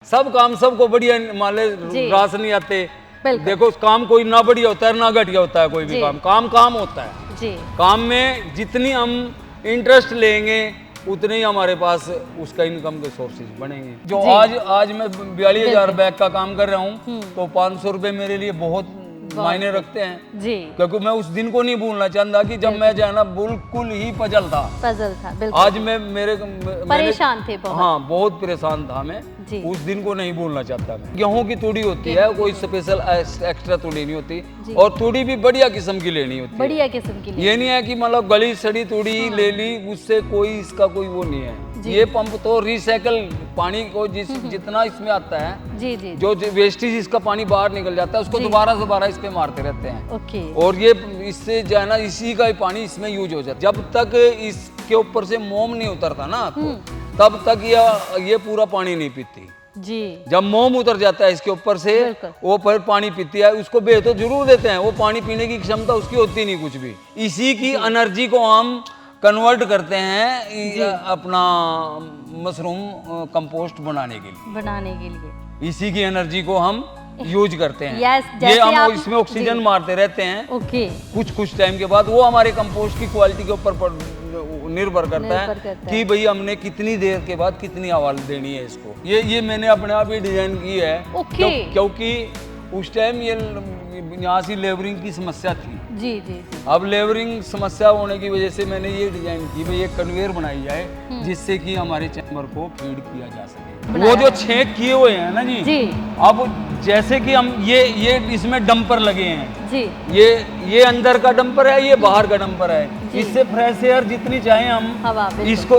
सब काम सबको बढ़िया माले रास नहीं आते। देखो काम कोई ना बढ़िया होता है ना घटिया होता है, कोई भी काम काम होता है जी। काम में जितनी हम इंटरेस्ट लेंगे उतने ही हमारे पास उसका इनकम के सोर्सेज बनेंगे। जो आज मैं 42,000 बैग का काम कर रहा हूँ तो 500 रुपए मेरे लिए बहुत मायने रखते हैं जी। क्योंकि मैं उस दिन को नहीं भूलना चाहता कि जब मैं जाना बिल्कुल ही पजल था बिल्कुल। आज मैं परेशान थे बहुत। हाँ बहुत परेशान था मैं जी। उस दिन को नहीं भूलना चाहता मैं। गेहूं की तूड़ी होती है, कोई स्पेशल एक्स्ट्रा तूड़ी नहीं होती और तूड़ी भी बढ़िया किस्म की लेनी होती है, बढ़िया किस्म की। ये नहीं है कि मतलब गली सड़ी तूड़ी ले ली, उससे कोई इसका कोई वो नहीं है। ये पंप तो रिसाइकल पानी को जितना इसमें आता है जी जी, जो वेस्टेज इसका पानी बाहर निकल जाता है उसको दोबारा इस पे मारते रहते हैं ओके। और ये इससे जो है ना इसी का पानी इसमें यूज हो जाता है। जब तक इसके ऊपर से मोम नहीं उतरता ना तब तक ये पूरा पानी नहीं पीती जी। जब मोम उतर जाता है इसके ऊपर से वो फिर पानी पीती है। उसको बे तो जरूर देते हैं, वो पानी पीने की क्षमता उसकी होती नहीं कुछ भी। इसी की एनर्जी को हम कन्वर्ट करते हैं अपना मशरूम कंपोस्ट बनाने के लिए इसी की एनर्जी को हम यूज करते हैं। ये हम इसमें ऑक्सीजन मारते रहते हैं ओके। कुछ टाइम के बाद वो हमारे कंपोस्ट की क्वालिटी के ऊपर निर्भर करता है कि भाई हमने कितनी देर के बाद कितनी हवा देनी है इसको। ये मैंने अपने आप ही डिजाइन की है क्योंकि उस टाइम ये यहाँ से लेबरिंग की समस्या थी जी जी। अब लेबरिंग समस्या होने की वजह से मैंने ये डिजाइन की भाई एक कन्वेयर बनाई जाए जिससे कि हमारे चैम्बर को फीड किया जा सके। वो जो छेद किए हुए हैं ना जी अब जैसे कि हम ये इसमें डंपर लगे हैं जी। ये अंदर का डंपर है, ये बाहर का डंपर है। इससे फ्रेश एयर जितनी चाहे हम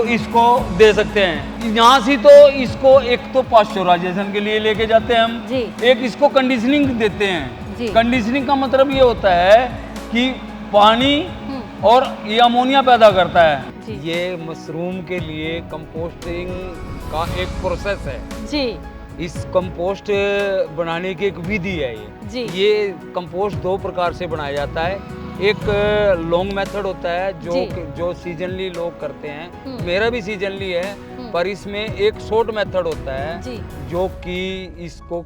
इसको दे सकते हैं। यहाँ से तो इसको एक तो पास्चराइजेशन के लिए लेके जाते हैं हम जी। एक इसको कंडीशनिंग देते हैं। कंडीशनिंग का मतलब ये होता है कि पानी और ये अमोनिया पैदा करता है। ये मशरूम के लिए कंपोस्टिंग का एक प्रोसेस है जी। इस कंपोस्ट बनाने की एक विधि है ये कंपोस्ट दो प्रकार से बनाया जाता है। एक लॉन्ग मेथड होता है जो सीजनली लोग करते हैं, मेरा भी सीजनली है, पर इसमें एक शॉर्ट मेथड होता है जो कि इसको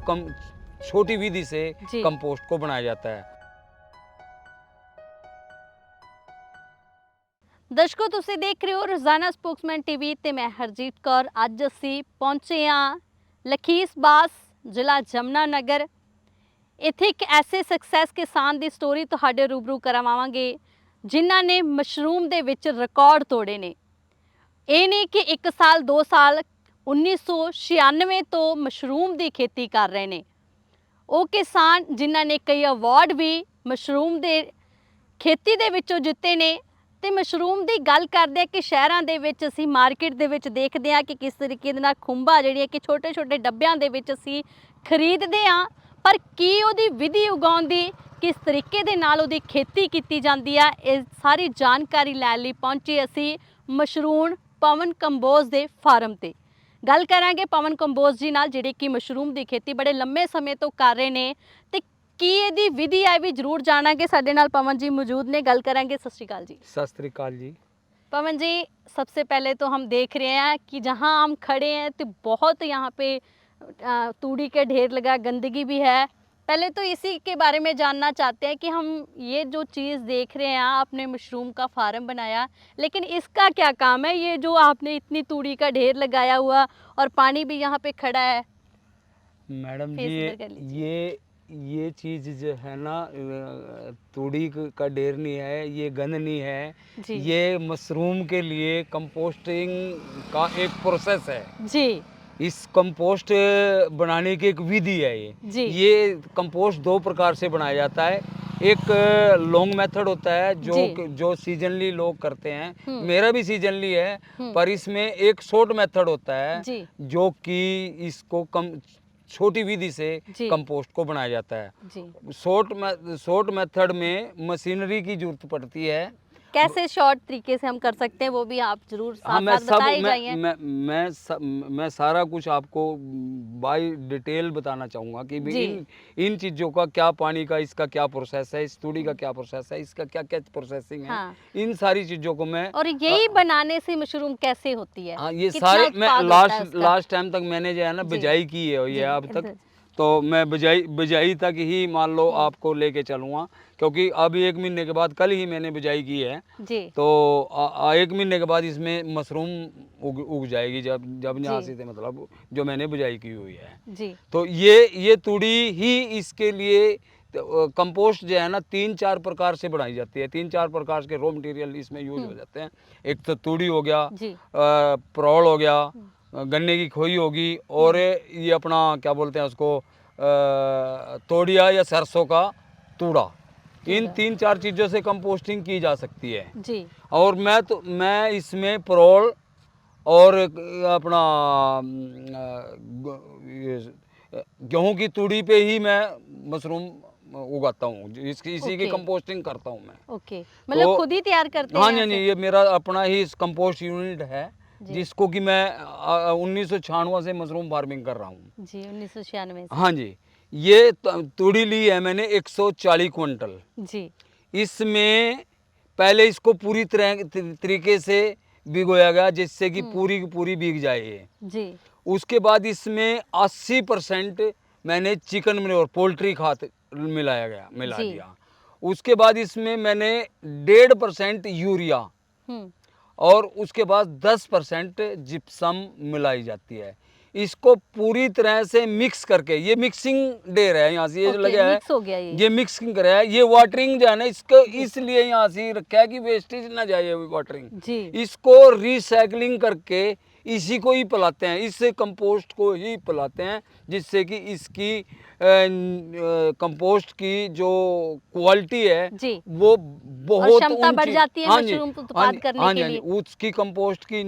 छोटी विधि से कंपोस्ट को बनाया जाता है। दर्शकों तुसीं देख रहे हो रोजाना स्पोक्समैन टीवी ते मैं हरजीत कौर। अज असी पहुंचे हाँ लखीसबास जिला जमुनानगर। इत्थे एक ऐसे सक्सैस किसान की स्टोरी तुहाडे रूबरू करवावांगे जिन्हां ने मशरूम दे विच रिकॉर्ड तोड़े ने। ये नहीं कि 1 साल 2 साल 1996 तो मशरूम की खेती कर रहे हैं। वो किसान जिन्हां ने कई अवार्ड भी मशरूम दे खेती दे विचों जिते ने। तो मशरूम की गल करते हैं कि शहरों के विच असीं मार्केट दे विच देखते हैं कि किस तरीके दे नाल खुंबा जिहड़ियां कि छोटे छोटे डब्बियां दे विच असीं खरीदते हैं, पर की उहदी विधि उगाउण दी किस तरीके दे नाल उहदी खेती कीती जांदी है, इस सारी जानकारी लैण लई पहुंचे असीं मशरूम पवन कंबोज दे फार्म ते। गल करांगे पवन कंबोज जी नाल जिहड़े कि मशरूम की खेती बड़े लंबे समय तो कर रहे हैं ते की इहदी विधि है भी जरूर जाणांगे। साडे नाल पवन जी मौजूद ने, गल करांगे। सत श्री अकाल जी। सत श्री अकाल जी। पवन जी सबसे पहले तो हम देख रहे हैं कि जहां हम खड़े हैं तो बहुत यहाँ पे तूड़ी के ढेर लगा, गंदगी भी है। पहले तो इसी के बारे में जानना चाहते हैं कि हम ये जो चीज़ देख रहे हैं, आपने मशरूम का फार्म बनाया, लेकिन इसका क्या काम है? ये जो आपने इतनी तूड़ी का ढेर लगाया हुआ और पानी भी यहाँ पे खड़ा है। मैडम जी ये चीज़ जो है ना तूड़ी का ढेर नहीं है, ये गंद नहीं है, ये मशरूम के लिए कंपोस्टिंग का एक प्रोसेस है जी। इस कंपोस्ट बनाने की एक विधि है ये कंपोस्ट 2 प्रकार से बनाया जाता है। एक लॉन्ग मेथड होता है जो सीजनली लोग करते हैं, मेरा भी सीजनली है, पर इसमें एक शॉर्ट मेथड होता है जो कि इसको छोटी विधि से कंपोस्ट को बनाया जाता है। शॉर्ट मेथड में मशीनरी की जरूरत पड़ती है। कैसे शॉर्ट तरीके से हम कर सकते हैं वो भी आप जरूर हाँ, साथ साथ बताए जाइए। मैं सारा कुछ आपको बाय डिटेल बताना चाहूँगा कि भी इन चीज़ों का क्या, पानी का इसका क्या प्रोसेस है, इस तूड़ी का क्या प्रोसेस है, इसका क्या क्या प्रोसेसिंग है। हाँ। इन सारी चीज़ों को मैं, और यही बनाने से मशरूम कैसे होती है? हाँ, ये कितना सारे मैं उत्पाद होता है उसका? लास्ट टाइम तक मैंने जो है ना बिजाई की है ये अब तक, तो मैं बिजाई तक ही मान लो आपको लेके चलूँगा, क्योंकि अभी 1 महीने के बाद, कल ही मैंने बिजाई की है जी। तो 1 महीने के बाद इसमें मशरूम उग जाएगी, जब यहाँ से मतलब जो मैंने बिजाई की हुई है जी। तो ये तूड़ी ही इसके लिए कंपोस्ट जो है ना 3-4 प्रकार से बनाई जाती है। 3-4 प्रकार के रॉ मटेरियल इसमें यूज हो जाते हैं। एक तो तूड़ी हो गया, परोल हो गया, गन्ने की खोई होगी, और ये अपना क्या बोलते हैं उसको, तोड़िया या सरसों का तूड़ा। इन 3-4 चीज़ों से कंपोस्टिंग की जा सकती है जी। और मैं इसमें परोल और अपना गेहूं की तूड़ी पे ही मैं मशरूम उगाता हूँ, इसी की कंपोस्टिंग करता हूँ मैं। ओके, मतलब खुद ही तैयार करते हैं? हाँ जी, ये मेरा अपना ही कंपोस्ट यूनिट है जिसको कि मैं 1996 से मशरूम फार्मिंग कर रहा हूँ जी। 1996 से। हाँ जी। ये तूड़ी ली है मैंने 140 क्विंटल जी। इसमें पहले इसको पूरी तरीके से भिगोया गया जिससे कि पूरी की पूरी भीग जाए ये जी। उसके बाद इसमें 80% मैंने चिकन मैन्योर, पोल्ट्री खाद मिला दिया। उसके बाद इसमें मैंने 1.5% यूरिया और उसके बाद 10% जिप्सम मिलाई जाती है। इसको पूरी तरह से मिक्स करके, ये मिक्सिंग डे रहा है यहाँ से, ये लगा है मिक्स हो गया, ये मिक्सिंग कर रहा है। ये वाटरिंग जो है ना इसको इसलिए यहाँ से रखा है कि वेस्टेज ना जाए वाटरिंग। इसको रिसाइकलिंग करके इसी को ही पिलाते हैं, इस कंपोस्ट को ही पिलाते हैं, जिससे कि इसकी कंपोस्ट की जो क्वालिटी है वो बहुत क्षमता बढ़ जाती है मशरूम उत्पाद करने के लिए। उसकी कंपोस्ट की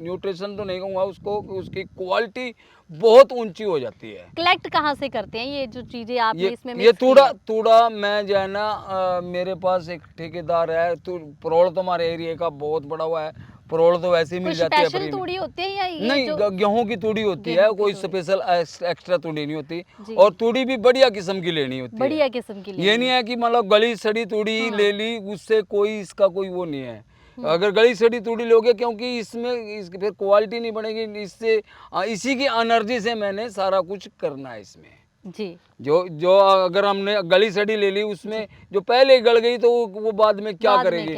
न्यूट्रिशन तो नहीं कहूँगा उसको, उसकी क्वालिटी बहुत ऊंची हो जाती है। कलेक्ट कहाँ से करते हैं ये जो चीजें आपने इसमें ये तूड़ा मैं जो है ना मेरे पास एक ठेकेदार है, परोल तो हमारे एरिया का बहुत बड़ा हुआ है, परोल तो वैसे ही मिल जाती है। स्पेशल तूड़ी होती है या ये नहीं, गेहूं की तूड़ी होती है, कोई स्पेशल एक्स्ट्रा तूड़ी नहीं होती। और तूड़ी भी बढ़िया किस्म की लेनी होती है, बढ़िया किस्म की। ये नहीं है कि मतलब गली सड़ी तूड़ी ले ली, उससे कोई इसका कोई वो नहीं है। अगर गली सड़ी तूड़ी लोगे, क्योंकि इसमें फिर क्वालिटी नहीं बनेगी, इससे इसी की एनर्जी से मैंने सारा कुछ करना है इसमें जी। जो अगर हमने गली सड़ी ले ली, उसमें जो पहले गल गई तो वो बाद में क्या करेगी?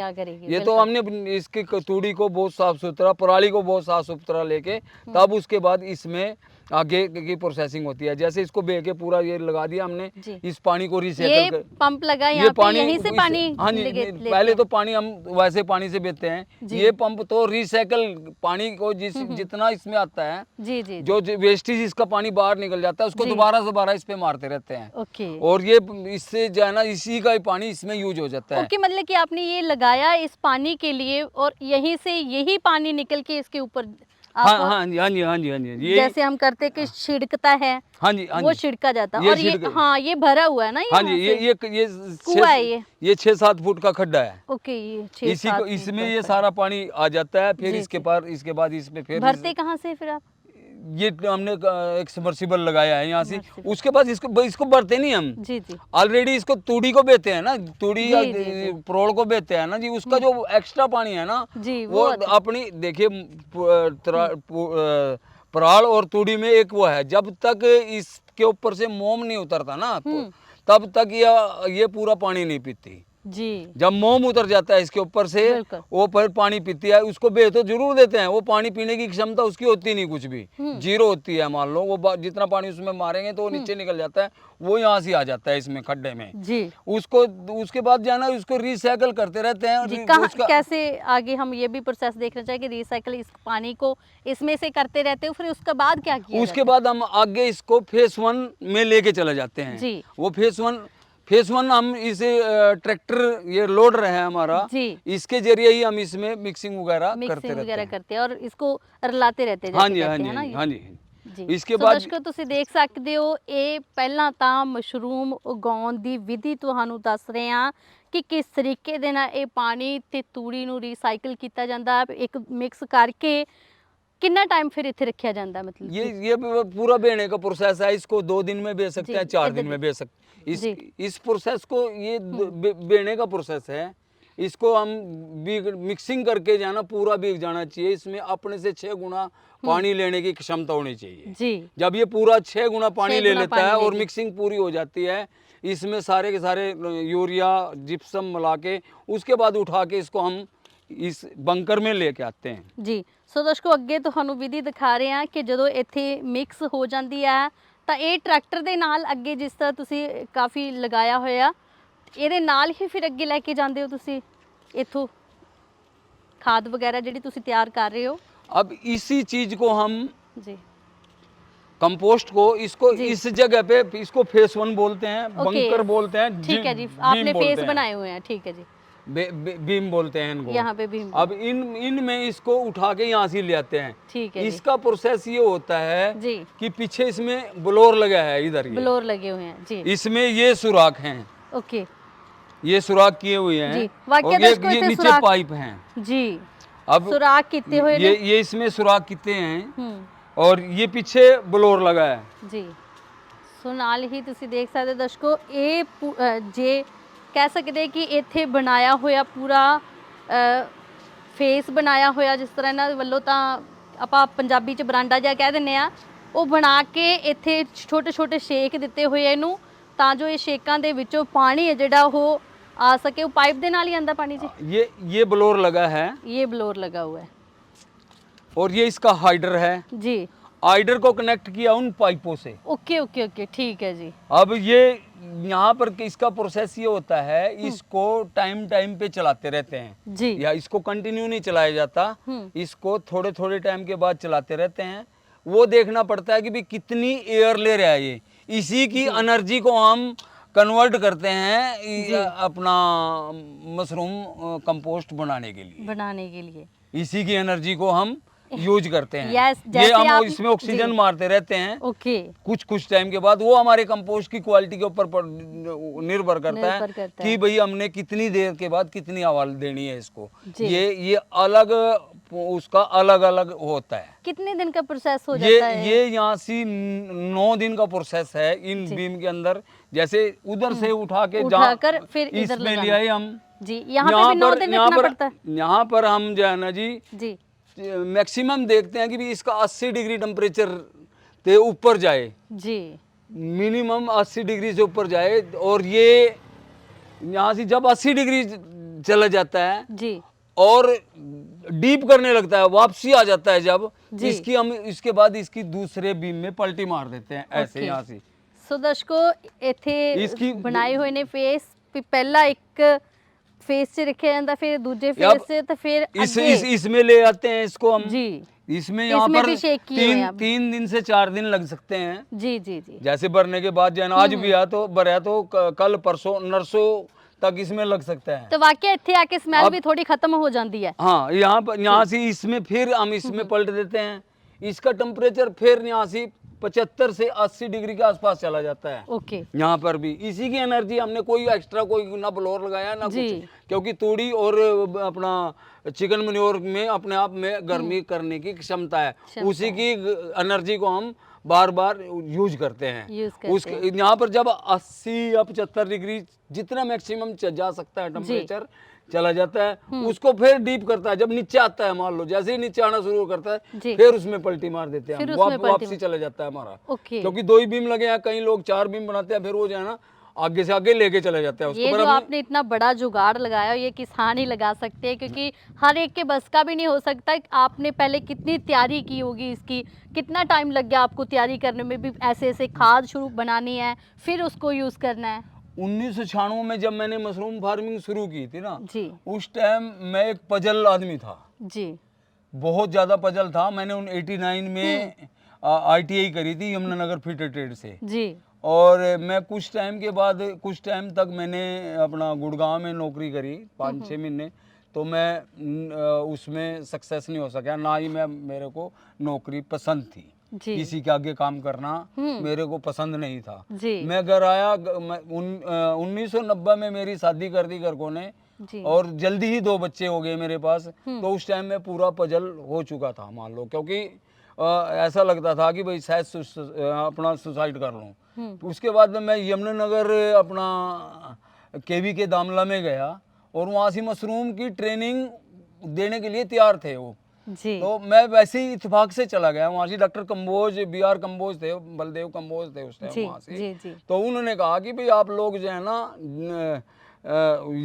ये तो हमने इसकी तूड़ी को बहुत साफ सुथरा, पराली को बहुत साफ सुथरा लेके तब उसके बाद इसमें आगे की प्रोसेसिंग होती है। जैसे इसको बे के पूरा ये लगा दिया हमने, इस पानी को रिसाइकल कर, पंप लगा यहाँ पे, यहीं से पानी, हाँ जी, पहले तो पानी हम वैसे पानी से बेचते हैं, ये पंप तो रिसाइकल पानी को जितना इसमें आता है जी जी, जो वेस्टेज इसका पानी बाहर निकल जाता है उसको दोबारा इस पे मारते रहते हैं। और ये इससे जो है ना इसी का पानी इसमें यूज हो जाता है। मतलब कि आपने ये लगाया इस पानी के लिए और यहीं से यही पानी निकल के इसके ऊपर हाँ जी, जैसे हम करते कि छिड़कता है, हाँ जी, वो छिड़का जाता है। और ये भरा हुआ है ना, हाँ जी, ये 6-7 फुट का खड्डा है। ओके, इसी को इसमें ये सारा पानी आ जाता है। फिर इसके बाद इसमें फिर भरते कहाँ से फिर आप? ये हमने एक सबमर्सिबल लगाया है यहाँ से, उसके बाद इसको भरते नहीं हम जी जी, ऑलरेडी इसको तूड़ी को बेचते हैं ना, तूड़ी या परोल को बेचते हैं ना जी, उसका जो एक्स्ट्रा पानी है ना जी, वो अपनी देखिए पराल और तूड़ी में एक वो है, जब तक इसके ऊपर से मोम नहीं उतरता ना तब तक ये पूरा पानी नहीं पीती जी। जब मोम उतर जाता है इसके ऊपर से वो फिर पानी पीती है। उसको बे तो जरूर देते हैं, वो पानी पीने की क्षमता उसकी होती नहीं, कुछ भी जीरो होती है। मान लो वो जितना पानी उसमें मारेंगे तो वो नीचे निकल जाता है, वो यहाँ से आ जाता है इसमें खड्डे में जी। उसके बाद जाना उसको रिसाइकल करते रहते हैं। और कैसे आगे हम ये भी प्रोसेस देखना चाहिए कि रिसाइकल इस पानी को इसमें से करते रहते हो, फिर उसके बाद क्या किया? उसके बाद हम आगे इसको फेस 1 में लेके चले जाते हैं जी। वो फेस 1 हम इसे ट्रैक्टर ये लोड रहे हैं हमारा जी, इसके जरिए ही हम इसमें मिक्सिंग वगैरह करते हैं और इसको रलाते रहते हैं। हाँ जी, हाँ जी, हाँ जी जी। इसके बाद दर्शकों ਤੁਸੀਂ देख सकते हो, ਇਹ ਪਹਿਲਾਂ ਤਾਂ ਮਸ਼ਰੂਮ ਉਗਾਉਣ ਦੀ ਵਿਧੀ ਤੁਹਾਨੂੰ ਦੱਸ ਰਹੇ ਹਾਂ ਕਿ ਕਿਸ ਤਰੀਕੇ ਦੇ ਨਾਲ ਇਹ ਪਾਣੀ ਤੇ ਤੂੜੀ ਨੂੰ ਰੀਸਾਈਕਲ ਕੀਤਾ ਜਾਂਦਾ, ਇੱਕ ਮਿਕਸ ਕਰਕੇ कितना टाइम फिर इथे रखा जाता है? मतलब ये पूरा बेचने का प्रोसेस है। इसको 2 दिन में बेच सकते हैं, 4 दिन में बेच सकते। इस प्रोसेस को ये बेचने का प्रोसेस है। इसको हम मिक्सिंग करके जाना, पूरा बीग जाना चाहिए। इसमें अपने से 6 गुना पानी लेने की क्षमता होनी चाहिए जी। जब ये पूरा 6 गुना पानी ले लेता है और मिक्सिंग पूरी हो जाती है, इसमें सारे के सारे यूरिया जिप्सम मिला के उसके बाद उठा के इसको हम इस बंकर में लेके आते हैं जी। सो दर्शकों, ਅੱਗੇ ਤੁਹਾਨੂੰ ਵਿਧੀ ਦਿਖਾ ਰਹੇ ਹਾਂ ਕਿ ਜਦੋਂ ਇੱਥੇ ਮਿਕਸ ਹੋ ਜਾਂਦੀ ਹੈ ਤਾਂ ਇਹ ਟਰੈਕਟਰ ਦੇ ਨਾਲ ਅੱਗੇ, ਜਿਸ ਤਰ੍ਹਾਂ ਤੁਸੀਂ ਕਾਫੀ ਲਗਾਇਆ ਹੋਇਆ, ਇਹਦੇ ਨਾਲ ਹੀ ਫਿਰ ਅੱਗੇ ਲੈ ਕੇ ਜਾਂਦੇ ਹੋ ਤੁਸੀਂ ਇੱਥੋਂ ਖਾਦ ਵਗੈरह ਜਿਹੜੀ ਤੁਸੀਂ ਤਿਆਰ ਕਰ ਰਹੇ ਹੋ। अब इसी चीज को हम जी कंपोस्ट को इसको इस जगह पे इसको फेस 1 बोलते हैं, बंकर बोलते हैं। ठीक है जी, आपने फेस बनाए हुए हैं, ठीक है जी। बीम बोलते हैं इनको, यहाँ पे बीम। अब इन में इसको उठा के यहाँ से ले आते हैं। ठीक है। इसका प्रोसेस ये होता है जी कि पीछे इसमें ब्लोर लगा है, इधर ब्लोर लगे हुए हैं जी। इसमें ये सुराख हैं, ओके, ये सुराख किए हुए हैं जी। और ये नीचे पाइप हैं जी। अब सुराख कितने हुए? ये इसमें सुराख कितने हैं और ये पीछे ब्लोर लगा है जी। सो नाल ही तुसी देख सकते दर्शकों, ये जे कह सकते कि इत्थे बनाया होया पूरा फेस बनाया होया, जिस तरह इन्हां वल्लों तां आपां पंजाबी च बरांडा जिहा कह दिंदे आ, ਉਹ ਬਣਾ ਕੇ ਇੱਥੇ ਛੋਟੇ ਛੋਟੇ ਸ਼ੇਕ ਦਿੱਤੇ ਹੋਏ ਇਹਨੂੰ, ਤਾਂ ਜੋ ਇਹ ਸ਼ੇਕਾਂ ਦੇ ਵਿੱਚੋਂ ਪਾਣੀ ਹੈ ਜਿਹੜਾ ਉਹ आ सके। वो पाइप ਦੇ ਨਾਲ ਹੀ आंदा पानी जी। ये ब्लोर लगा है, ये ब्लोर लगा हुआ है और ये इसका हाइडर है जी। हाइडर को कनेक्ट किया उन पाइपों से। ओके ओके ओके, ठीक है जी। अब ये यहाँ पर इसका प्रोसेस ये होता है, इसको टाइम टाइम पे चलाते रहते हैं जी, या इसको कंटिन्यू नहीं चलाया जाता, इसको थोड़े थोड़े टाइम के बाद चलाते रहते हैं। वो देखना पड़ता है कि भाई कितनी एयर ले रहा है ये, इसी की एनर्जी को हम कन्वर्ट करते हैं अपना मशरूम कंपोस्ट बनाने के लिए इसी की एनर्जी को हम यूज करते हैं। ये हम इसमें ऑक्सीजन मारते रहते हैं। ओके। कुछ टाइम के बाद वो हमारे कंपोस्ट की क्वालिटी के ऊपर निर्भर करता है कि भाई हमने कितनी देर के बाद कितनी हवा देनी है इसको। ये अलग उसका अलग अलग होता है। कितने दिन का प्रोसेस हो जाता है? ये यहाँ से 9 दिन का प्रोसेस है इन बीम के अंदर। जैसे उधर से उठा के उठाकर फिर इधर इसमें ले आए हम जी। यहाँ पे 9 दिन रखना पड़ता है। यहाँ पर हम जो है ना जी मैक्सिमम देखते हैं कि भी इसका 80 डिग्री टेम्परेचर से ऊपर जाए जी, मिनिमम 80 डिग्री से ऊपर जाए। और ये यहाँ से जब 80 डिग्री चला जाता है जी और डीप करने लगता है, वापसी आ जाता है जब, इसकी हम इसके बाद इसकी दूसरे बीम में पलटी मार देते हैं ऐसे यहाँ से। सो दर्शकों, इथे बनाए हुए ने फेस, पहला एक फेस से रखा जाता, फिर दूसरे फेस से, तो फिर इसमें ले आते हैं इसको हम जी। इसमें यहाँ पर तीन दिन से 4 दिन लग सकते हैं जी जी जी। जैसे भरने के बाद जो आज भी आ तो भरा तो कल परसों नरसों तक इसमें लग सकता है। तो वाकई इत्थे आके स्मेल भी थोड़ी खत्म हो जाती है। हाँ, यहाँ से इसमें फिर हम इसमें पलट देते हैं। इसका टेम्परेचर फिर यहाँ से 75 से 80 डिग्री के आसपास चला जाता है। ओके। यहाँ पर भी इसी की एनर्जी, हमने कोई एक्स्ट्रा कोई ना ब्लोअर लगाया ना कुछ, क्योंकि तूड़ी और अपना चिकन मैन्योर में अपने आप में गर्मी करने की क्षमता है, उसी की एनर्जी को हम बार बार यूज करते हैं। उसके यहाँ पर जब 80 या 75 डिग्री जितना मैक्सिमम जा सकता है टेम्परेचर चला जाता है, उसको फिर डीप करता है। जब नीचे आता है, मान लो जैसे ही नीचे आना शुरू करता है, फिर उसमें पलटी मार देते हैं, वापसी चला जाता है हमारा। क्योंकि 2 ही बीम लगे हैं, कई लोग 4 बीम बनाते हैं, फिर वो जो है ना आगे से आगे लेके चले जाते हैं उसको। ये जो आपने इतना बड़ा जुगाड़ लगाया, ये किसान ही लगा सकते हैं, क्योंकि हर एक के बस का भी नहीं हो सकता। आपने पहले कितनी तैयारी की होगी इसकी, कितना टाइम लग गया आपको तैयारी करने में भी, ऐसे ऐसे खाद शुरू बनानी है, फिर उसको यूज करना है। 1996 में जब मैंने मशरूम फार्मिंग शुरू की थी ना जी, उस टाइम मैं एक पजल आदमी था जी, बहुत ज्यादा पजल था। मैंने 89 में ITI करी थी यमुनानगर फिटर ट्रेड से जी। और मैं कुछ टाइम के बाद कुछ टाइम तक मैंने अपना गुड़गांव में नौकरी करी 5-6 महीने, तो मैं उसमें सक्सेस नहीं हो सका, ना ही मेरे को नौकरी पसंद थी किसी के आगे काम करना मेरे को पसंद नहीं था। जी। मैं घर आया, 1990 में मेरी शादी कर दी घर को ने, और जल्दी ही 2 बच्चे हो गए मेरे पास। तो उस टाइम में पूरा पजल हो चुका था मान लो, क्योंकि ऐसा लगता था कि भाई शायद अपना सुसाइड कर लूँ। तो उसके बाद में मैं यमुनानगर अपना केवी के दामला में गया, और वहाँ से मशरूम की ट्रेनिंग देने के लिए तैयार थे वो जी। तो मैं वैसे ही इत्तेफाक से चला गया वहाँ से। डॉक्टर कंबोज, BR कंबोज थे, बलदेव कंबोज थे उस टाइम वहाँ से। तो उन्होंने कहा कि भाई आप लोग जो है ना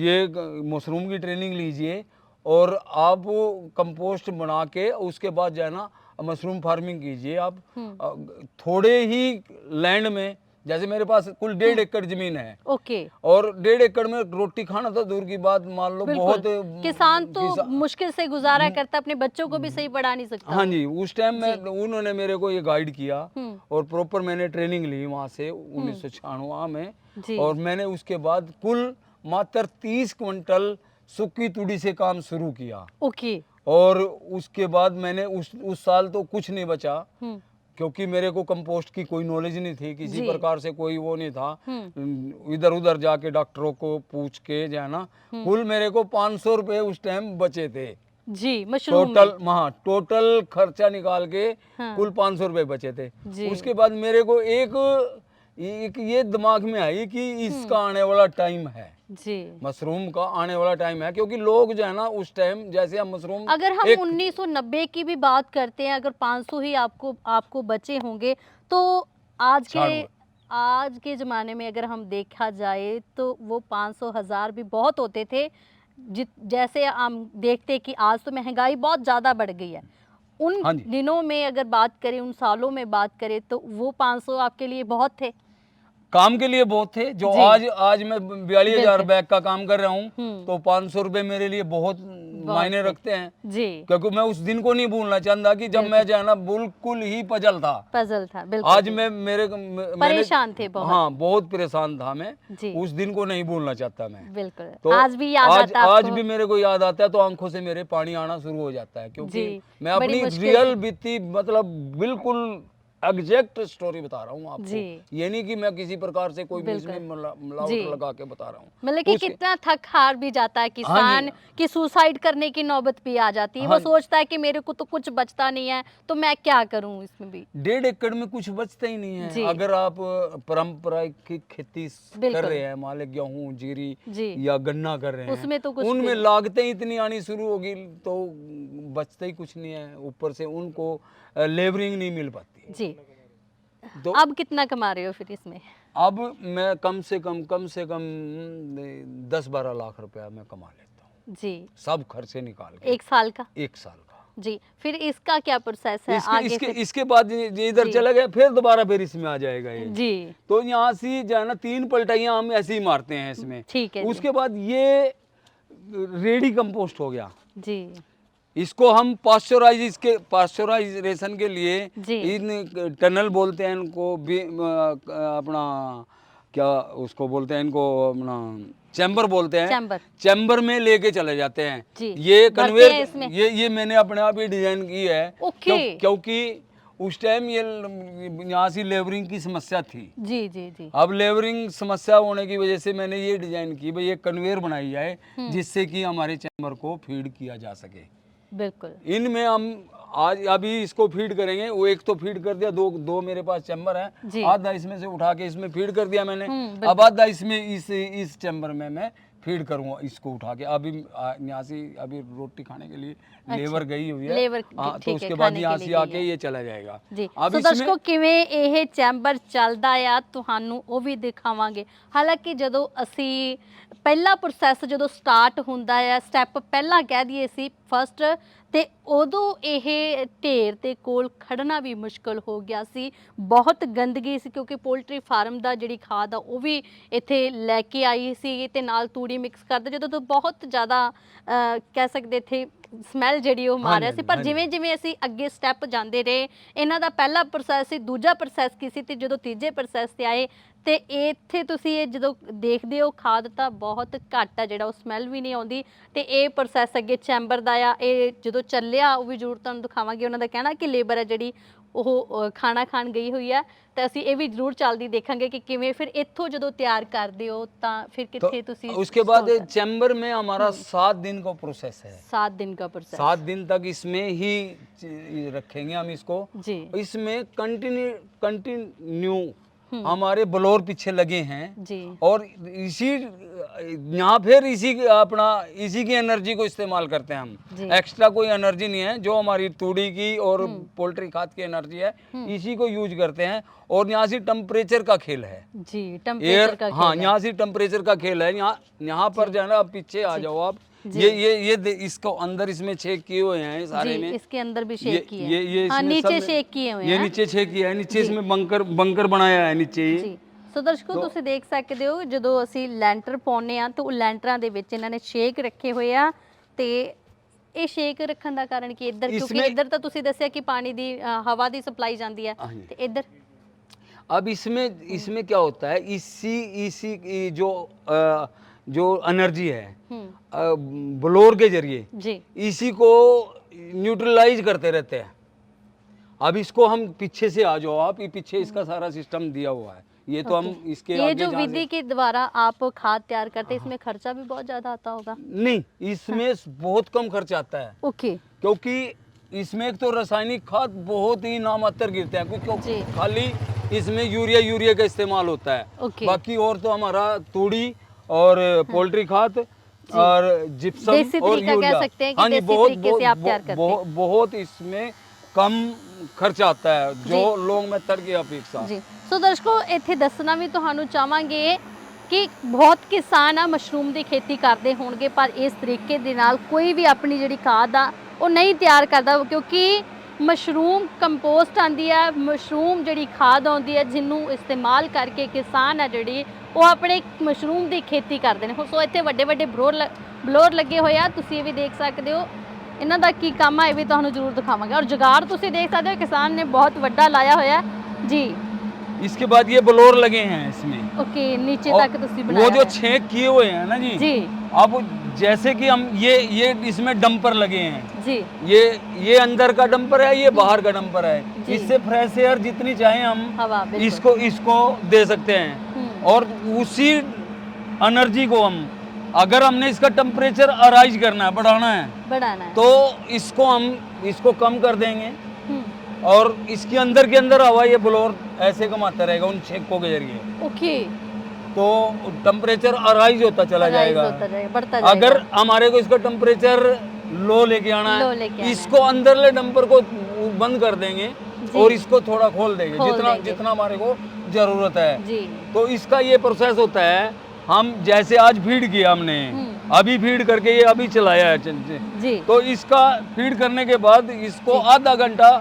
ये मशरूम की ट्रेनिंग लीजिए, और आप कंपोस्ट बना के उसके बाद जो है ना मशरूम फार्मिंग कीजिए आप थोड़े ही लैंड में। जैसे मेरे पास कुल 1.5 एकड़ जमीन है, ओके, और 1.5 एकड़ में रोटी खाना तो दूर की बात, मान लो बहुत किसान तो मुश्किल से गुजारा करता, अपने बच्चों को भी सही पढ़ा नहीं सकता। हाँ जी, उस टाइम में उन्होंने मेरे को ये गाइड किया, और प्रॉपर मैंने ट्रेनिंग ली वहाँ से 1996 में। और मैंने उसके बाद कुल मात्र 30 क्विंटल सूखी तूड़ी से काम शुरू किया। ओके। और उसके बाद मैंने उस साल तो कुछ नहीं बचा, क्योंकि मेरे को कंपोस्ट की कोई नॉलेज नहीं थी, किसी प्रकार से कोई वो नहीं था। इधर उधर जाके डॉक्टरों को पूछ के जो है ना, कुल मेरे को 500 रुपए उस टाइम बचे थे जी मशरूम टोटल। हाँ, टोटल खर्चा निकाल के कुल 500 रुपए बचे थे। उसके बाद मेरे को एक ये दिमाग में आई कि इसका आने वाला टाइम है जी, मशरूम का आने वाला टाइम है, क्योंकि लोग जो है ना उस टाइम, जैसे हम मशरूम, अगर हम 1990 की भी बात करते हैं, अगर 500 ही आपको बचे होंगे, तो आज के ज़माने में अगर हम देखा जाए तो वो 500 हज़ार भी बहुत होते थे। जैसे हम देखते कि आज तो महंगाई बहुत ज़्यादा बढ़ गई है, उन दिनों में अगर बात करें, उन सालों में बात करें, तो वो 500 आपके लिए बहुत थे, काम के लिए बहुत थे। जो आज मैं 42,000 बैग का काम कर रहा हूँ, तो 500 रुपए मेरे लिए बहुत मायने रखते हैं जी। क्योंकि मैं उस दिन को नहीं भूलना चाहता कि जब मैं जो है ना बिल्कुल ही पजल था बिल्कुल। आज मैं परेशान थे बहुत। हाँ, बहुत परेशान था मैं, उस दिन को नहीं भूलना चाहता मैं बिल्कुल। तो आज भी याद आता है? आज भी मेरे को याद आता है, तो आंखों से मेरे पानी आना शुरू हो जाता है, क्योंकि मैं अपनी रियल बीती, मतलब बिल्कुल एग्जैक्ट स्टोरी बता रहा हूँ आपको। ये नहीं कि मैं किसी प्रकार से कोई मिलावट लगा के बता रहा हूँ। मतलब कि कितना थक हार भी जाता है किसान कि सुसाइड करने की नौबत भी आ जाती है। वो सोचता है कि मेरे को तो कुछ बचता नहीं है, तो मैं क्या करूँ इसमें भी। 1.5 एकड़ में कुछ बचता ही नहीं है। अगर आप पारंपरिक खेती कर रहे हैं, मान लो गेहूँ, जीरी या गन्ना कर रहे हैं, उसमें तो उनमें लागतें इतनी आनी शुरू होगी तो बचता ही कुछ नहीं है। ऊपर से उनको लेबरिंग नहीं मिल पाती जी। तो अब कितना कमा रहे हो फिर इसमें? अब मैं कम से कम 10-12 लाख रुपया मैं कमा लेता हूँ जी, सब खर्चे निकाल के। एक साल का जी। फिर इसका क्या प्रोसेस है आगे? इसके बाद ये इधर चला गया, फिर दोबारा फिर इसमें आ जाएगा ये जी। तो यहाँ से जो है ना 3 पलटाइयाँ हम ऐसे ही मारते हैं इसमें, ठीक है। उसके बाद ये रेडी कंपोस्ट हो गया जी। इसको हम पास्चराइजेशन के लिए इन टनल बोलते हैं इनको, अपना क्या उसको बोलते हैं, इनको अपना चैम्बर बोलते हैं, चैम्बर में लेके चले जाते हैं। ये कन्वेयर ये मैंने अपने आप ही डिजाइन की है, क्योंकि उस टाइम ये यहाँ से लेबरिंग की समस्या थी जी जी जी। अब लेबरिंग समस्या होने की वजह से मैंने ये डिजाइन की, भाई ये कन्वेयर बनाई जाए जिससे कि हमारे चैम्बर को फीड किया जा सके। बिल्कुल। इनमें हम आज अभी इसको फीड करेंगे, वो एक तो फीड कर दिया, दो मेरे पास चैम्बर है, आधा इसमें से उठा के इसमें फीड कर दिया मैंने। अब आधा इसमें इस चैम्बर में मैं फीड करूंगा इसको उठा के। अभी यहाँ से अभी रोटी खाने के लिए लेबर गई हुई है, तो उसके बाद यहाँ से आके ये चला जाएगा जी। अब दर्शकों किवें ਇਹ ਚੈਂਬਰ ਚੱਲਦਾ ਆ ਤੁਹਾਨੂੰ ਉਹ ਵੀ ਦਿਖਾਵਾਂਗੇ। ਹਾਲਾਂਕਿ ਜਦੋਂ ਅਸੀਂ ਪਹਿਲਾ ਪ੍ਰੋਸੈਸ ਜਦੋਂ ਸਟਾਰਟ ਹੁੰਦਾ ਆ, ਸਟੈਪ ਪਹਿਲਾਂ ਕਹਿ ਦਈਏ ਸੀ ਫਸਟ, ਤੇ ਉਦੋਂ ਇਹ ਢੇਰ ਦੇ ਕੋਲ ਖੜਨਾ ਵੀ ਮੁਸ਼ਕਲ ਹੋ ਗਿਆ ਸੀ, ਬਹੁਤ ਗੰਦਗੀ ਸੀ, ਕਿਉਂਕਿ ਪੋਲਟਰੀ ਫਾਰਮ ਦਾ ਜਿਹੜੀ ਖਾਦ ਆ ਉਹ ਵੀ ਇੱਥੇ ਲੈ ਕੇ ਆਈ ਸੀ ਤੇ ਨਾਲ ਤੂੜੀ ਮਿਕਸ ਕਰਦੇ, ਜਦੋਂ ਤੋਂ ਬਹੁਤ ਜ਼ਿਆਦਾ ਕਹਿ ਸਕਦੇ ਇੱਥੇ ਸਮੈਲ ਜਿਹੜੀ ਉਹ ਮਾਰਿਆ ਸੀ। ਪਰ ਜਿਵੇਂ ਜਿਵੇਂ ਅਸੀਂ ਅੱਗੇ ਸਟੈਪ ਜਾਂਦੇ ਰਹੇ, ਇਹਨਾਂ ਦਾ ਪਹਿਲਾ ਪ੍ਰੋਸੈਸ ਸੀ, ਦੂਜਾ ਪ੍ਰੋਸੈਸ ਕੀ ਸੀ, ਤੇ ਜਦੋਂ ਤੀਜੇ ਪ੍ਰੋਸੈਸ ਤੇ ਆਏ ਤੇ ਇੱਥੇ ਤੁਸੀਂ ਇਹ ਜਦੋਂ ਦੇਖਦੇ ਹੋ ਖਾਦ ਤਾਂ ਬਹੁਤ ਘੱਟ ਆ, ਜਿਹੜਾ ਉਹ ਸਮੈਲ ਵੀ ਨਹੀਂ ਆਉਂਦੀ। ਤੇ ਇਹ ਪ੍ਰੋਸੈਸ ਅੱਗੇ ਚੈਂਬਰ ਦਾ ਆ, ਇਹ ਜਦੋਂ ਚੱਲਿਆ ਉਹ ਵੀ ਜ਼ਰੂਰ ਤੁਹਾਨੂੰ ਦਿਖਾਵਾਂਗੇ। ਉਹਨਾਂ ਦਾ ਕਹਿਣਾ ਕਿ ਲੇਬਰ ਹੈ ਜਿਹੜੀ ਉਹ ਖਾਣਾ ਖਾਣ ਗਈ ਹੋਈ ਆ, ਤਾਂ ਅਸੀਂ ਇਹ ਵੀ ਜ਼ਰੂਰ ਚੱਲਦੀ ਦੇਖਾਂਗੇ ਕਿ ਕਿਵੇਂ ਫਿਰ ਇੱਥੋਂ ਜਦੋਂ ਤਿਆਰ ਕਰਦੇ ਹੋ ਤਾਂ ਫਿਰ ਕਿੱਥੇ ਤੁਸੀਂ उसके बाद चैम्बर में हमारा 7 दिन का प्रोसेस है। 7 दिन का प्रोसेस 7 दिन तक इसमें ही रखेंगे हम इसको। जी इसमें कंटिन्यू हमारे ब्लोर पीछे लगे हैं जी और इसी यहाँ फिर इसी की एनर्जी को इस्तेमाल करते हैं जी। हम। एक्स्ट्रा कोई एनर्जी नहीं है, जो हमारी तूड़ी की और पोल्ट्री खाद की एनर्जी है इसी को यूज करते हैं। और यहाँ से टेम्परेचर का खेल है जी, टेम्परेचर का हाँ, खेल है। यहाँ से टेम्परेचर का खेल है। यहाँ पर जो है ना, आप पीछे आ जाओ आप, ये इसको अंदर इसमें छेक किए हुए हैं सारे जी, में। इसके अंदर भी शेक किए हैं। ये हाँ, इसमें नीचे सब शेक किए हुए ये हैं। नीचे छेक किया है, नीचे इसमें बंकर बनाया है नीचे ये। ਜੀ ਸੋ ਦਰਸ਼ਕੋ ਤੁਸੀਂ ਦੇਖ ਸਕਦੇ ਹੋ ਜਦੋਂ ਅਸੀਂ ਲੈਂਟਰ ਪਾਉਂਦੇ ਆ ਤਾਂ ਉਹ ਲੈਂਟਰਾਂ ਦੇ ਵਿੱਚ ਇਹਨਾਂ ਨੇ ਸ਼ੇਕ ਰੱਖੇ ਹੋਏ ਆ ਤੇ ਇਹ ਸ਼ੇਕ ਰੱਖਣ ਦਾ ਕਾਰਨ ਕੀ ਇੱਧਰ ਕਿਉਂਕਿ ਇੱਧਰ ਤਾਂ ਤੁਸੀਂ ਦੱਸਿਆ ਕਿ ਪਾਣੀ ਦੀ ਹਵਾ ਦੀ ਸਪਲਾਈ ਜਾਂਦੀ ਹੈ ਤੇ ਇੱਧਰ अब इसमें क्या होता है, इसी जो एनर्जी है ब्लोर के जरिए जी इसी को न्यूट्रलाइज करते रहते हैं। अब इसको हम पीछे से आ जाओ आप, ये पीछे इसका सारा सिस्टम दिया हुआ है। ये तो हम इसके ये आगे जो जहाँ विधि के द्वारा आप खाद तैयार करते हैं इसमें खर्चा भी बहुत ज्यादा आता होगा? नहीं, इसमें बहुत कम खर्च आता है ओके क्योंकि इसमें एक तो रासायनिक खाद बहुत ही नामात्र गिरते हैं क्योंकि खाली इसमें यूरिया का इस्तेमाल होता है। ओके। बाकी और तो हमारा तूड़ी और पोल्ट्री खाद और जिप्सम देसी और तरीका कह यूरिया। सकते हैं कि हाँ जी, देसी तरीके से आप तैयार करते हैं। बहुत इसमें कम खर्च आता है जो लोग मेथड की अपेक्षा। ਜੀ ਸੋ ਦਰਸ਼ਕੋ ਇੱਥੇ ਦੱਸਣਾ ਵੀ ਤੁਹਾਨੂੰ ਚਾਹਾਂਗੇ ਕਿ ਬਹੁਤ ਕਿਸਾਨ ਆ ਮਸ਼ਰੂਮ ਦੀ ਖੇਤੀ ਕਰਦੇ ਹੋਣਗੇ ਪਰ ਇਸ ਤਰੀਕੇ ਦੇ ਨਾਲ ਕੋਈ ਵੀ ਆਪਣੀ ਜਿਹੜੀ ਖਾਦ ਆ ਉਹ ਨਹੀਂ ਤਿਆਰ ਕਰਦਾ ਕਿਉਂਕਿ ਮਸ਼ਰੂਮ ਕੰਪੋਸਟ ਆਂਦੀ ਹੈ, ਮਸ਼ਰੂਮ ਜਿਹੜੀ ਖਾਦ ਆਉਂਦੀ ਹੈ ਜਿਹਨੂੰ ਇਸਤੇਮਾਲ ਕਰਕੇ ਕਿਸਾਨ ਆ ਜਿਹੜੀ ਉਹ ਆਪਣੇ ਮਸ਼ਰੂਮ ਦੀ ਖੇਤੀ ਕਰਦੇ ਨੇ। ਸੋ ਇੱਥੇ ਵੱਡੇ ਵੱਡੇ ਬਲੋਰ ਲੱਗੇ ਹੋਏ ਆ, ਤੁਸੀਂ ਇਹ ਵੀ ਦੇਖ ਸਕਦੇ ਹੋ। ਇਹਨਾਂ ਦਾ ਕੀ ਕੰਮ ਆ ਇਹ ਵੀ ਤੁਹਾਨੂੰ ਜ਼ਰੂਰ ਦਿਖਾਵਾਂਗੇ। ਔਰ जुगाड़ ਤੁਸੀਂ ਦੇਖ ਸਕਦੇ ਹੋ ਕਿਸਾਨ ਨੇ ਬਹੁਤ ਵੱਡਾ ਲਾਇਆ ਹੋਇਆ ਜੀ। इसके बाद ये ब्लोर लगे हैं इसमें। ओके, नीचे और तक ਤੁਸੀਂ बनाया वो जो है। छेक किए हुए हैं ना जी, जी अब जैसे कि हम ये इसमें डंपर लगे हैं, जी ये अंदर का डंपर है, ये बाहर का डंपर है। जी। इससे फ्रेश एयर जितनी चाहे हम हवा बिल्कुल। इसको दे सकते हैं। और उसी एनर्जी को हम अगर हमने इसका टेम्परेचर अराइज करना है, बढ़ाना है, तो इसको कम कर देंगे और इसके अंदर हवा ये ब्लोर ऐसे कमाता रहेगा उन छेकों के जरिए। ओके, तो टेम्परेचर अराइज होता चला जाएगा। बढ़ता अगर हमारे को इसका टेम्परेचर लो लेके आना लो है, लेके आना इसको अंदरले डंपर को बंद कर देंगे और इसको थोड़ा खोल देंगे देंगे। जितना हमारे को जरूरत है। जी तो इसका ये प्रोसेस होता है। हम जैसे आज फीड किया हमने, अभी फीड करके ये अभी चलाया है जी। तो इसका फीड करने के बाद इसको आधा घंटा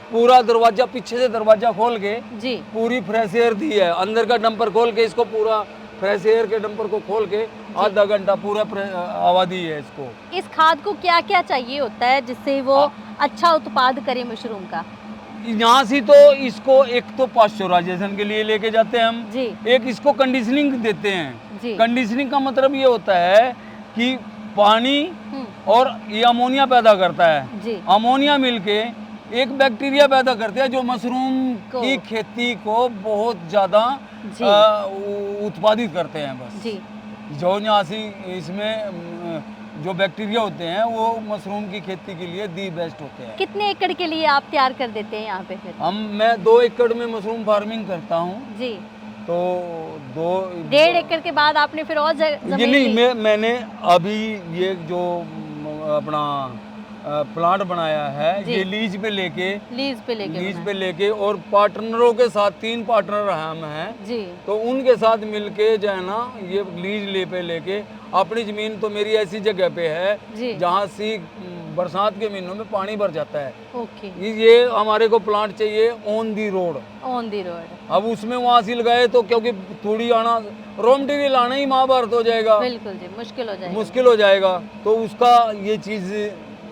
पूरा दरवाजा पीछे से दरवाजा खोल के जी पूरी फ्रेश एयर दी है, अंदर का डंपर खोल के इसको पूरा फ्रेश एयर के डंपर को खोल के आधा घंटा पूरा हवा दी है इसको। इस खाद को क्या क्या चाहिए होता है जिससे वो अच्छा उत्पाद करे मशरूम का? यहाँ से तो इसको एक तो पाश्चराइजेशन के लिए लेके जाते हैं हम जी एक इसको कंडीशनिंग देते हैं जी कंडीशनिंग का मतलब ये होता है कि पानी और ये अमोनिया पैदा करता है। जी अमोनिया मिलके एक बैक्टीरिया पैदा करते हैं जो मशरूम की खेती को बहुत ज़्यादा उत्पादित करते हैं। बस जी जो यहाँ से इसमें जो बैक्टीरिया होते हैं वो मशरूम की खेती के लिए दी बेस्ट होते हैं। कितने एकड़ के लिए आप तैयार कर देते हैं यहाँ पे फिर? मैं 2 एकड़ में मशरूम फार्मिंग करता हूँ। जी तो 1.5 एकड़ के बाद आपने फिर और ये नहीं मैंने अभी ये जो अपना प्लांट बनाया है ये लीज पे लेके और पार्टनरों के साथ 3 पार्टनर हम हैं जी। तो उनके साथ मिलके जो है ना ये लीज पे लेके अपनी जमीन तो मेरी ऐसी जगह पे है जहाँ से बरसात के महीनों में पानी भर जाता है। ओके। ये हमारे को प्लांट चाहिए ऑन दी रोड। अब उसमें वहाँ से लगाए तो क्योंकि थोड़ी आना रॉ मटेरियल आना ही महाभारत हो जाएगा। बिल्कुल जी, मुश्किल हो जाएगा तो उसका ये चीज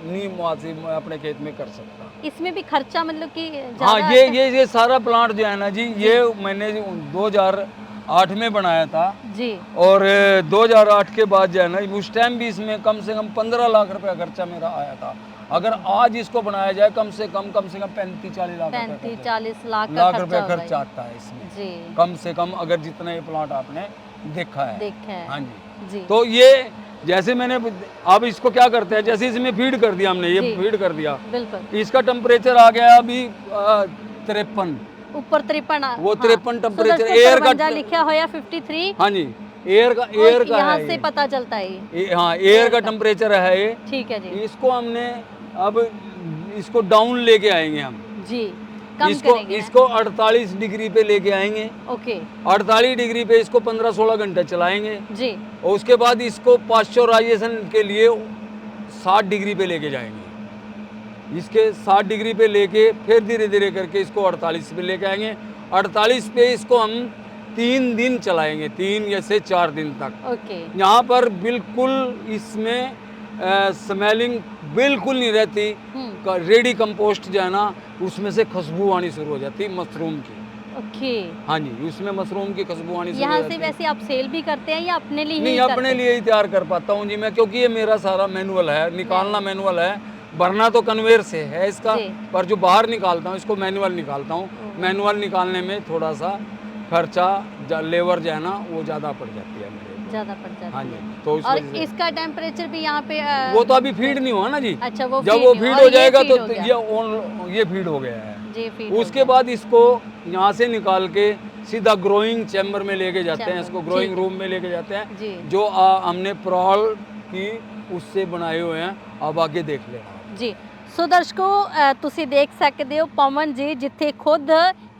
नहीं वहाँ से मैं अपने खेत में कर सकता। इसमें भी खर्चा मतलब कि हाँ ये सारा प्लांट जो है ना जी ये मैंने 2008 में बनाया था जी। और 2008 के बाद जो है ना उस टाइम भी इसमें कम से कम 15 लाख रुपया खर्चा मेरा आया था। अगर आज इसको बनाया जाए कम से कम 35-40 लाख 35-40 लाख रुपए खर्चा आता है इसमें जी, कम से कम, अगर जितना ये प्लांट आपने देखा है। हाँ जी। तो ये जैसे मैंने अब इसको क्या करते हैं, जैसे इसमें फीड कर दिया हमने, ये फीड कर दिया, बिल्कुल इसका टेम्परेचर आ गया अभी 53, ऊपर 53, वो 53 टेम्परेचर एयर का लिखा होया 53। हाँ जी, एयर का यहाँ है से पता चलता है ये। हाँ, एयर का टेम्परेचर है ये। ठीक है जी। इसको हमने अब इसको डाउन लेके आएंगे हम जी, कम इसको करेंगे। इसको 48 डिग्री पे लेके आएंगे। ओके, 48 डिग्री पे इसको 15-16 घंटे चलाएंगे जी, और उसके बाद इसको पाश्चराइजेशन के लिए 60 डिग्री पे लेके जाएंगे। इसके 60 डिग्री पे लेके फिर धीरे धीरे करके इसको 48 पे लेके आएंगे। 48 पे इसको हम 3 दिन चलाएंगे, 3 या से 4 दिन तक। ओके, यहाँ पर बिल्कुल इसमें स्मेलिंग बिल्कुल नहीं रहती। रेडी कंपोस्ट जो है ना, उसमें से खुशबू आनी शुरू हो जाती है मशरूम की। ओके, हाँ जी, उसमें मशरूम की खुशबू आनी शुरू हो यहाँ जाती से है। वैसे आप सेल भी करते हैं या अपने लिए ही नहीं, करते अपने हैं? लिए ही तैयार कर पाता हूँ जी मैं, क्योंकि ये मेरा सारा मैनुअल है, निकालना मैनुअल है, भरना तो कन्वेयर से है इसका, जी। पर जो बाहर निकालता हूँ इसको मैनुअल निकालता हूँ। मैनुअल निकालने में थोड़ा सा खर्चा, लेबर जो है ना वो ज़्यादा पड़ जाती है मेरे को। ज़्यादा पड़ जाती हाँ है। जी, तो इस और वजह से इसका टेम्परेचर भी यहाँ पे वो तो अभी फीड नहीं हुआ ना जी। अच्छा, वो जब feed वो नहीं फीड हुआ, हो और ये जाएगा feed तो हो गया। ये फीड हो गया है। जी, feed हो उसके गया। बाद इसको यहाँ से निकाल के सीधा ग्रोइंग चैम्बर में लेके जाते हैं, इसको ग्रोइंग ठीक है। रूम में लेके जाते हैं, जी, जो हमने प्रॉल की उससे बनाए हुए हैं। अब आगे देख लेना जी। ਸੋ ਦਰਸ਼ਕੋ, ਤੁਸੀਂ ਦੇਖ ਸਕਦੇ ਹੋ ਪਵਨ ਜੀ ਜਿੱਥੇ ਖੁਦ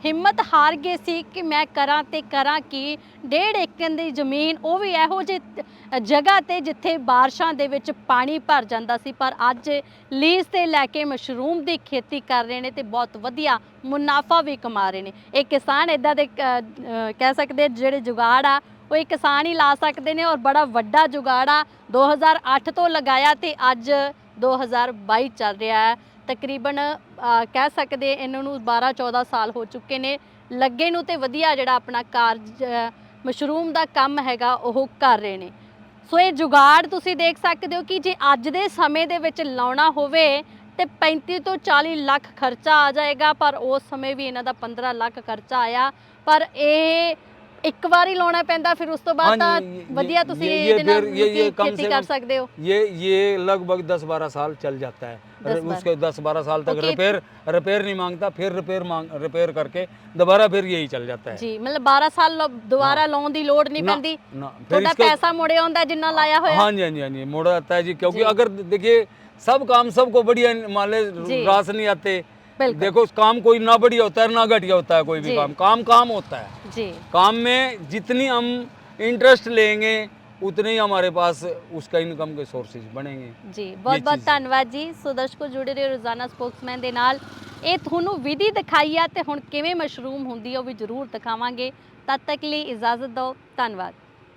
ਹਿੰਮਤ ਹਾਰ ਗਏ ਸੀ ਕਿ ਮੈਂ ਕਰਾਂ ਤੇ ਕਰਾਂ ਕੀ। 1.5 ਏਕੜ ਦੀ ਜ਼ਮੀਨ, ਉਹ ਵੀ ਇਹੋ ਜਿਹੀ ਜਗ੍ਹਾ ਤੇ ਜਿੱਥੇ ਬਾਰਿਸ਼ਾਂ ਦੇ ਵਿੱਚ ਪਾਣੀ ਭਰ ਜਾਂਦਾ ਸੀ, ਪਰ ਅੱਜ ਲੀਜ਼ ਤੇ ਲੈ ਕੇ ਮਸ਼ਰੂਮ ਦੀ ਖੇਤੀ ਕਰ ਰਹੇ ਨੇ ਤੇ ਬਹੁਤ ਵਧੀਆ ਮੁਨਾਫਾ ਵੀ ਕਮਾ ਰਹੇ ਨੇ। ਇਹ ਕਿਸਾਨ ਇਦਾਂ ਦੇ ਕਹਿ ਸਕਦੇ ਜਿਹੜੇ ਜੁਗਾੜ ਆ ਉਹ ਇਹ ਕਿਸਾਨ ਹੀ ਲਾ ਸਕਦੇ ਨੇ, ਔਰ ਬੜਾ ਵੱਡਾ ਜੁਗਾੜ ਆ। 2008 ਤੋਂ ਲਗਾਇਆ ਤੇ ਅੱਜ 2022 ਚੱਲ ਰਿਹਾ ਹੈ। ਤਕਰੀਬਨ ਕਹਿ ਸਕਦੇ ਇਹਨਾਂ ਨੂੰ 12-14 ਸਾਲ ਹੋ ਚੁੱਕੇ ਨੇ ਲੱਗੇ ਨੂੰ, ਤੇ ਵਧੀਆ ਜਿਹੜਾ ਆਪਣਾ ਕਾਰਜ ਮਸ਼ਰੂਮ ਦਾ ਕੰਮ ਹੈਗਾ ਉਹ ਕਰ ਰਹੇ ਨੇ। ਸੋ ਇਹ ਜੁਗਾੜ ਤੁਸੀਂ ਦੇਖ ਸਕਦੇ ਹੋ ਕਿ ਜੇ ਅੱਜ ਦੇ ਸਮੇਂ ਦੇ ਵਿੱਚ ਲਾਉਣਾ ਹੋਵੇ ਤੇ 35 ਤੋਂ 40 ਲੱਖ ਖਰਚਾ ਆ ਜਾਏਗਾ, ਪਰ ਉਸ ਸਮੇਂ ਵੀ ਇਹਨਾਂ ਦਾ 15 ਲੱਖ ਖਰਚਾ ਆਇਆ। ਪਰ ਇਹ ਇੱਕ ਵਾਰ ਹੀ ਲਾਉਣਾ ਪੈਂਦਾ, ਫਿਰ ਉਸ ਤੋਂ ਬਾਅਦ ਤਾਂ ਵਧੀਆ ਤੁਸੀਂ ਇਹਦੇ ਨਾਲ खेती कर सकते हो। ये लगभग 10-12 साल चल जाता है। उसके 10-12 साल तक रिपेयर नहीं मांगता, फिर रिपेयर करके दोबारा फिर यही चल जाता है जी। मतलब 12 साल दोबारा लाने की लोड़ नहीं पैंदी, थोड़ा पैसा मुड़े आंदा जिन्ना लाया होया। हाँ जी, हाँ जी, हाँ जी, मुड़ आता है जी। क्योंकि अगर देखिए सब काम सबको बढ़िया मान ले रास नहीं आते। देखो काम कोई ना बढ़िया होता है ना घटिया होता है, कोई भी काम होता है जी। काम में जितनी हम इंटरेस्ट लेंगे उतने ही हमारे पास उसका इनकम के सोर्सेज बनेंगे जी। बहुत बहुत धन्यवाद जी। सो दर्शकों, जुड़े रहे रोजाना स्पोक्समैन ਦੇ ਨਾਲ। ਇਹ ਤੁਹਾਨੂੰ ਵਿਧੀ ਦਿਖਾਈ ਆ ਤੇ ਹੁਣ ਕਿਵੇਂ ਮਸ਼ਰੂਮ ਹੁੰਦੀ ਆ ਉਹ ਵੀ ਜ਼ਰੂਰ ਦਿਖਾਵਾਂਗੇ। ਤਦ ਤੱਕ ਲਈ ਇਜਾਜ਼ਤ ਦਿਓ। ਧੰਨਵਾਦ।